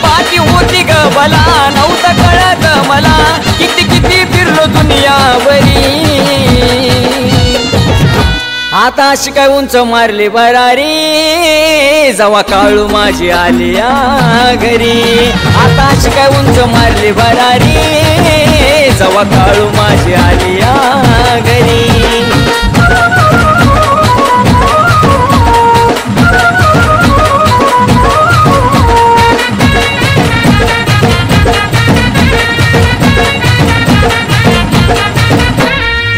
पाठी होती ग भला नव्हतं कळत मला किती किती फिरलो दुनियावरी आता अशी काय उंच मारली भरारी जवा काळू माझी आली घरी आता अशी काय उंच मारली भरारी जवा काळू माझी आली घरी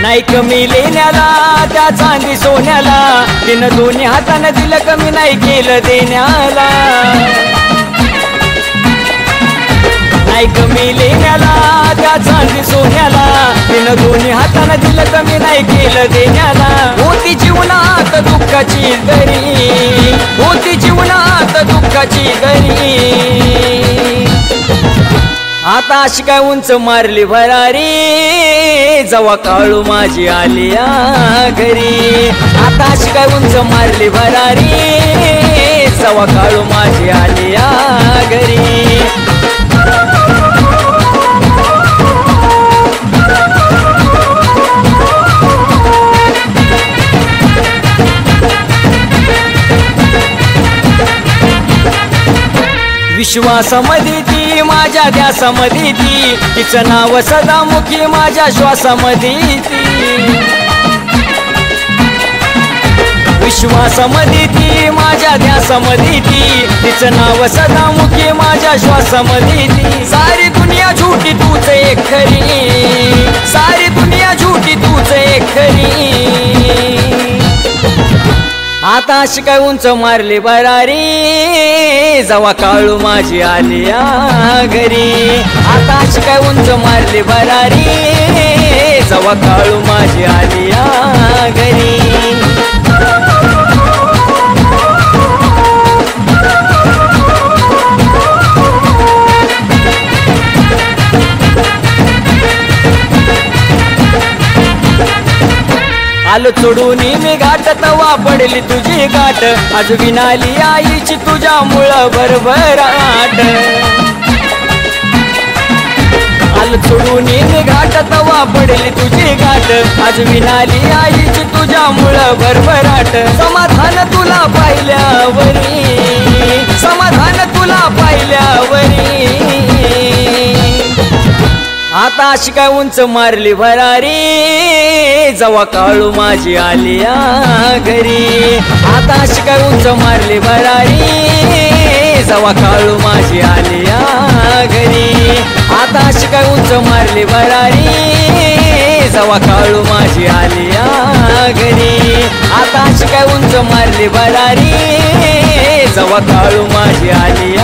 नाही कमी लेण्याला त्या चांदी सोन्याला तिनं दोन्ही हातानं दिलं कमी नाही केलं देण्याला नाही कमी लेण्याला त्या चांदी सोन्याला तिनं दोन्ही हातानं दिलं कमी नाही केलं देण्याला होती जीवनात दुःखाची दरी होती जीवनात दुःखाची दरी आता अशी काय उंच मारली भरारी जवा काळू माझी आली घरी आता अशी काय उंच मारली भरारी जवा काळू माझी आली घरी विश्वासामध्ये ती माझ्या ध्यासामध्ये ती तिचं नाव सदामुखी माझ्या श्वासामध्ये ती विश्वासामध्ये ती माझ्या ध्यासामध्ये ती तिचं नाव सदामुखी माझ्या श्वासामध्ये ती सारी दुनिया झूठी तूच एक खरी सारी दुनिया झूठी तूच एक खरी आता अशी काय उंच मारली भरारी जवा काळू माझी आली घरी आता अशी काय उंच मारली भरारी जवा काळू माझी आली घरी आलो चोडून मी घाट तवा पडली तुझी गाठ आज विनाली आईची तुझ्या मुळं भरभराट आलो चोडून मी घाट तवा पडली तुझी गाठ आज विनाली आईची तुझ्या मुळं भरभराट समाधान तुला पाहिल्यावरी समाधान तुला पाहिल्यावरी आता अशी काय उंच मारली भरारी जवा काळू माझी आली घरी आता अशी काय उंच मारली भरारी जवा काळू माझी आली घरी आता अशी काय उंच मारली भरारी जवा काळू माझी आली घरी आता अशी काय उंच मारली भरारी जवा काळू माझी आली